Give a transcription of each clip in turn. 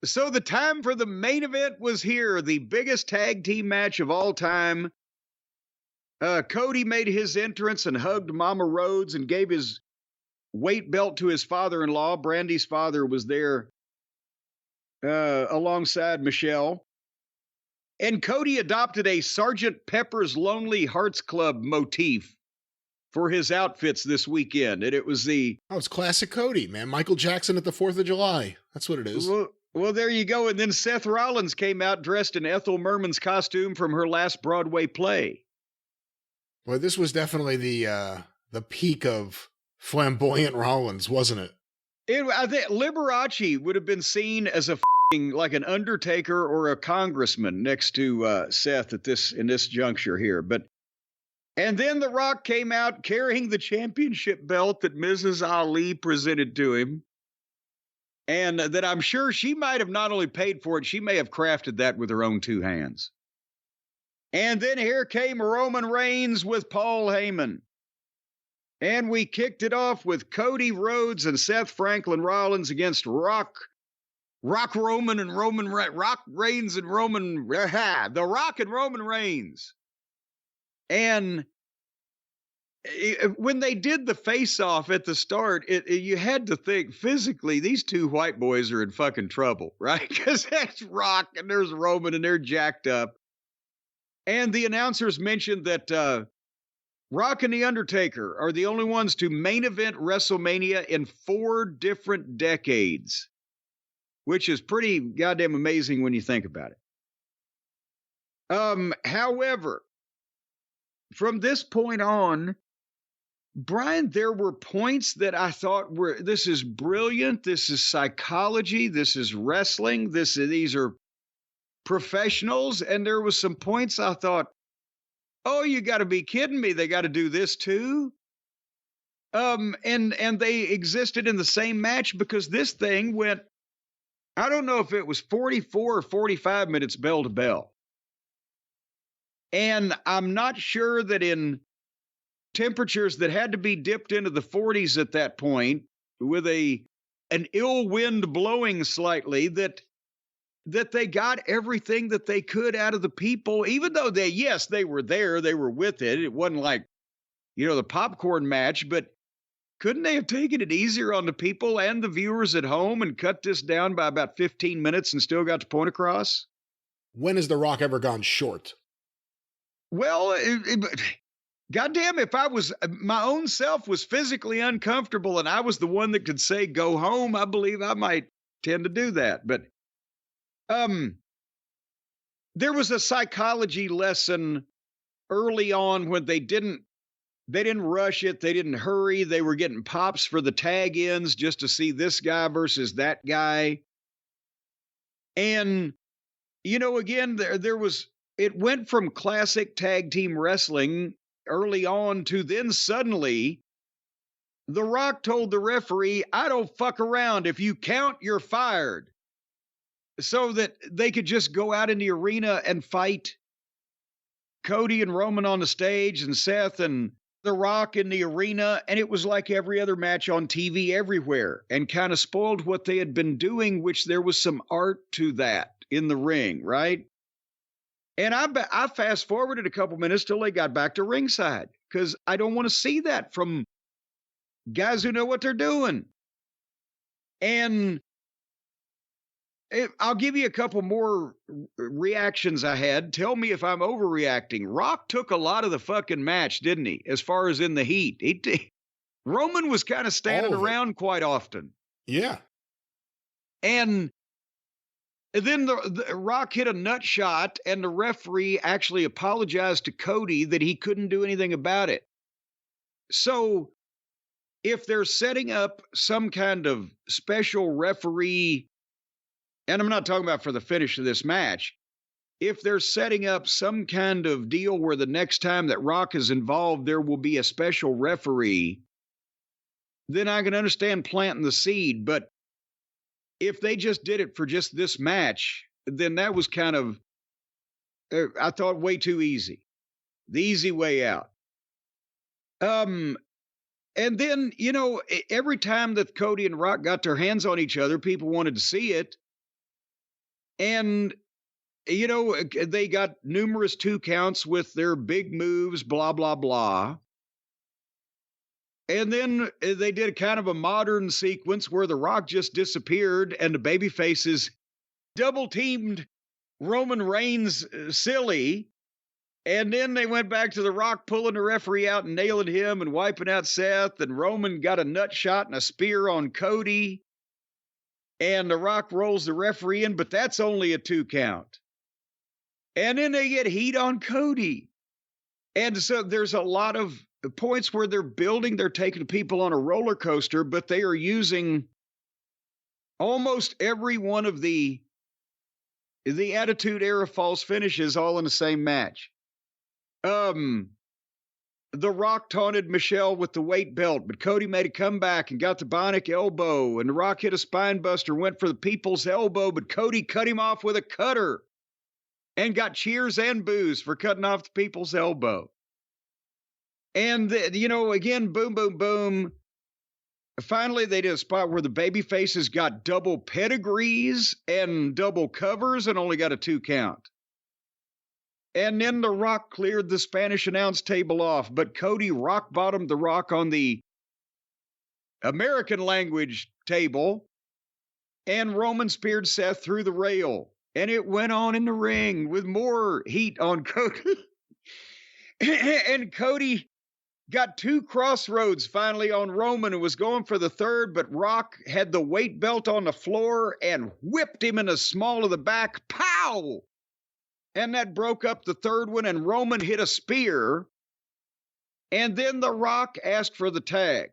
So the time for the main event was here, the biggest tag team match of all time. Cody made his entrance and hugged Mama Rhodes and gave his weight belt to his father-in-law. Brandy's father was there alongside Michelle. And Cody adopted a Sergeant Pepper's Lonely Hearts Club motif for his outfits this weekend. And it was it's classic Cody, man. Michael Jackson at the 4th of July. That's what it is. Well, there you go. And then Seth Rollins came out dressed in Ethel Merman's costume from her last Broadway play. Well, this was definitely the peak of flamboyant Rollins, wasn't it? I think Liberace would have been seen as like an Undertaker or a congressman next to Seth in this juncture here. And then The Rock came out carrying the championship belt that Mrs. Ali presented to him. And that I'm sure she might have not only paid for it, she may have crafted that with her own two hands. And then here came Roman Reigns with Paul Heyman. And we kicked it off with Cody Rhodes and Seth Franklin Rollins against Rock Reigns and Roman, The Rock and Roman Reigns. And when they did the face-off at the start, you had to think physically, these two white boys are in fucking trouble, right? Because that's Rock and there's Roman and they're jacked up. And the announcers mentioned that Rock and The Undertaker are the only ones to main event WrestleMania in 4 different decades, which is pretty goddamn amazing when you think about it. However, from this point on, Brian, there were points that I thought this is brilliant. This is psychology. This is wrestling. These are professionals. And there was some points I thought, oh, you got to be kidding me. They got to do this too. And they existed in the same match because this thing went, I don't know if it was 44 or 45 minutes bell to bell. And I'm not sure that in temperatures that had to be dipped into the 40s at that point with an ill wind blowing slightly that they got everything that they could out of the people, even though they were there, they were with it. It wasn't like, the popcorn match, but couldn't they have taken it easier on the people and the viewers at home and cut this down by about 15 minutes and still got the point across? When has The Rock ever gone short? Well, goddamn, if my own self was physically uncomfortable and I was the one that could say, go home, I believe I might tend to do that. But there was a psychology lesson early on when they didn't rush it. They didn't hurry. They were getting pops for the tag ins just to see this guy versus that guy. And, again, it went from classic tag team wrestling early on to then suddenly The Rock told the referee, I don't fuck around. If you count, you're fired. So that they could just go out in the arena and fight Cody and Roman on the stage and Seth and The Rock in the arena. And it was like every other match on TV everywhere and kind of spoiled what they had been doing, which there was some art to that in the ring, right? And I fast forwarded a couple minutes till they got back to ringside because I don't want to see that from guys who know what they're doing. And I'll give you a couple more reactions I had. Tell me if I'm overreacting. Rock took a lot of the fucking match, didn't he? As far as in the heat. Roman was kind of standing around quite often. Yeah. And then the Rock hit a nut shot, and the referee actually apologized to Cody that he couldn't do anything about it. So if they're setting up some kind of special referee, and I'm not talking about for the finish of this match, if they're setting up some kind of deal where the next time that Rock is involved, there will be a special referee, then I can understand planting the seed. But if they just did it for just this match, then that was kind of, I thought, way too easy. The easy way out. And then, every time that Cody and Rock got their hands on each other, people wanted to see it. And, they got numerous 2 counts with their big moves, blah, blah, blah. And then they did kind of a modern sequence where The Rock just disappeared and the baby faces double teamed Roman Reigns silly. And then they went back to The Rock pulling the referee out and nailing him and wiping out Seth. And Roman got a nut shot and a spear on Cody. And The Rock rolls the referee in, but that's only a 2 count. And then they get heat on Cody. And so there's a lot of points where they're taking people on a roller coaster, but they are using almost every one of the Attitude Era false finishes all in the same match. The Rock taunted Michelle with the weight belt, but Cody made a comeback and got the bionic elbow, and The Rock hit a spine buster, went for the people's elbow, but Cody cut him off with a cutter and got cheers and boos for cutting off the people's elbow. And, again, boom, boom, boom. Finally, they did a spot where the baby faces got double pedigrees and double covers and only got a 2 count. And then The Rock cleared the Spanish announce table off, but Cody rock-bottomed The Rock on the American language table, and Roman speared Seth through the rail. And it went on in the ring with more heat on Cody. And Cody got 2 crossroads finally on Roman and was going for the 3rd, but Rock had the weight belt on the floor and whipped him in the small of the back. Pow! And that broke up the 3rd one, and Roman hit a spear. And then The Rock asked for the tag.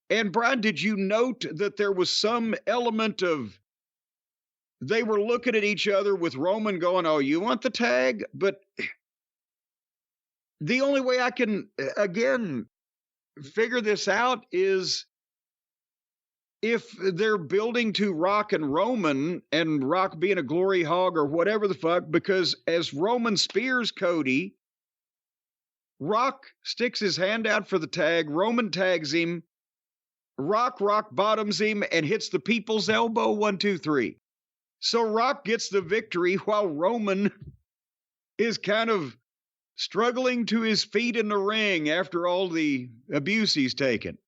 And Brian, did you note that there was some element of they were looking at each other with Roman going, "Oh, you want the tag?" But the only way I can, again, figure this out is if they're building to Rock and Roman and Rock being a glory hog or whatever the fuck, because as Roman spears Cody, Rock sticks his hand out for the tag, Roman tags him, Rock bottoms him and hits the people's elbow, 1, 2, 3. So Rock gets the victory while Roman is kind of struggling to his feet in the ring after all the abuse he's taken.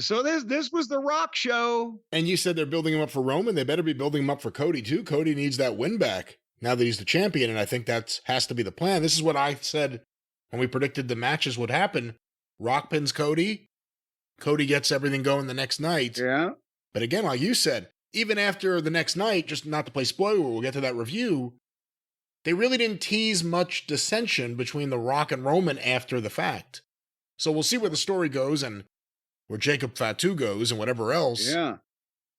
So this was the Rock show. And you said they're building him up for Roman. They better be building him up for Cody, too. Cody needs that win back now that he's the champion, and I think that has to be the plan. This is what I said when we predicted the matches would happen. Rock pins Cody. Cody gets everything going the next night. Yeah. But again, like you said, even after the next night, just not to play spoiler, we'll get to that review, they really didn't tease much dissension between The Rock and Roman after the fact. So we'll see where the story goes and where Jacob Fatu goes and whatever else. Yeah.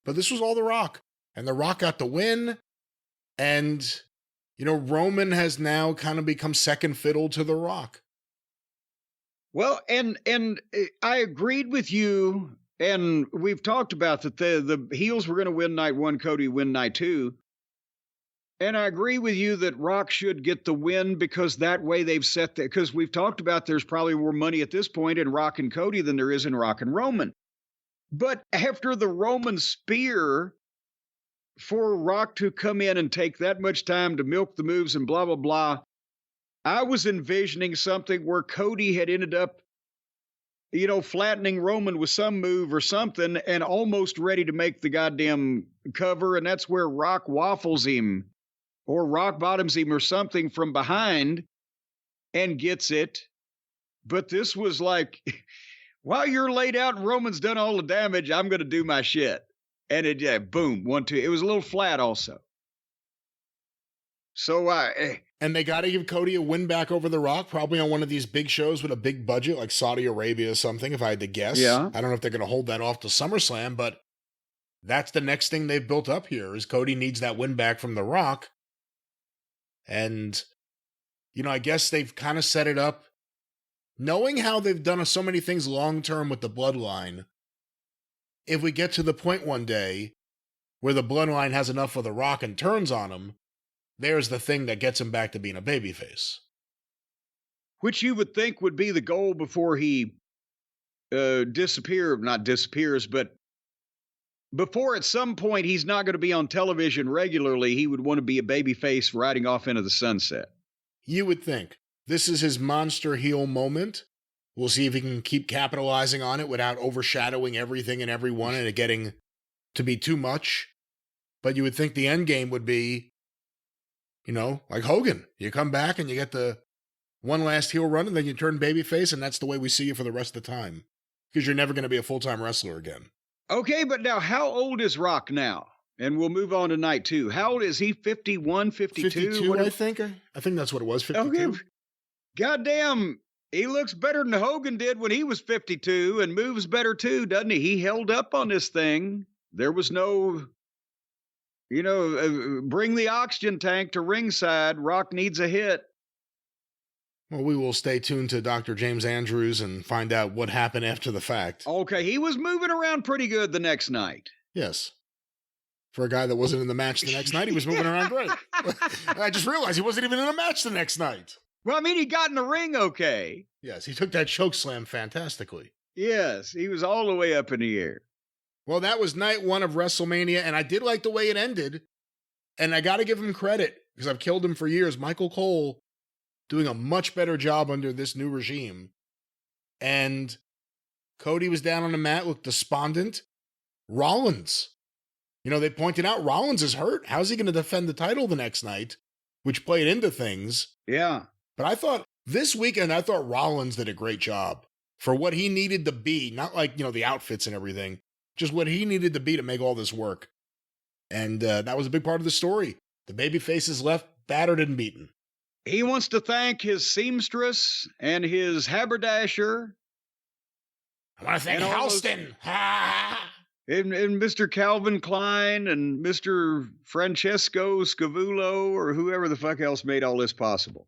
But this was all The Rock. And The Rock got the win. And, Roman has now kind of become second fiddle to The Rock. Well, and I agreed with you, and we've talked about that the heels were going to win night 1, Cody win night 2. And I agree with you that Rock should get the win because that way they've set that, because we've talked about there's probably more money at this point in Rock and Cody than there is in Rock and Roman. But after the Roman spear, for Rock to come in and take that much time to milk the moves and blah, blah, blah, I was envisioning something where Cody had ended up, flattening Roman with some move or something and almost ready to make the goddamn cover. And that's where Rock waffles him or rock bottoms him or something from behind and gets it. But this was like, while you're laid out and Roman's done all the damage, I'm going to do my shit. And it, boom, 1, 2. It was a little flat also. So and they got to give Cody a win back over The Rock, probably on one of these big shows with a big budget like Saudi Arabia or something, if I had to guess. Yeah. I don't know if they're going to hold that off to SummerSlam, but that's the next thing they've built up here is Cody needs that win back from The Rock. And, I guess they've kind of set it up. Knowing how they've done so many things long-term with the Bloodline, if we get to the point one day where the Bloodline has enough of The Rock and turns on him, there's the thing that gets him back to being a babyface. Which you would think would be the goal before he not disappears, but before at some point he's not going to be on television regularly, he would want to be a babyface riding off into the sunset. You would think. This is his monster heel moment. We'll see if he can keep capitalizing on it without overshadowing everything and everyone and it getting to be too much. But you would think the end game would be, like Hogan. You come back and you get the one last heel run and then you turn babyface and that's the way we see you for the rest of the time. Because you're never going to be a full-time wrestler again. Okay, but now how old is Rock now? And we'll move on to night 2. How old is he? 51, 52? 52, I think. I think that's what it was, 52. Okay. Goddamn, he looks better than Hogan did when he was 52 and moves better too, doesn't he? He held up on this thing. There was no, bring the oxygen tank to ringside. Rock needs a hit. Well, we will stay tuned to Dr. James Andrews and find out what happened after the fact. Okay, he was moving around pretty good the next night. Yes. For a guy that wasn't in the match the next night, he was moving around great. I just realized he wasn't even in a match the next night. Well, I mean, he got in the ring okay. Yes, he took that choke slam fantastically. Yes, he was all the way up in the air. Well, that was night 1 of WrestleMania, and I did like the way it ended. And I got to give him credit, because I've killed him for years. Michael Cole doing a much better job under this new regime. And Cody was down on the mat, looked despondent. Rollins. They pointed out Rollins is hurt. How's he going to defend the title the next night? Which played into things. Yeah. But I thought this weekend, Rollins did a great job for what he needed to be. Not like, the outfits and everything. Just what he needed to be to make all this work. And that was a big part of the story. The baby faces left battered and beaten. He wants to thank his seamstress and his haberdasher. I want to thank Halston. And Mr. Calvin Klein and Mr. Francesco Scavulo or whoever the fuck else made all this possible.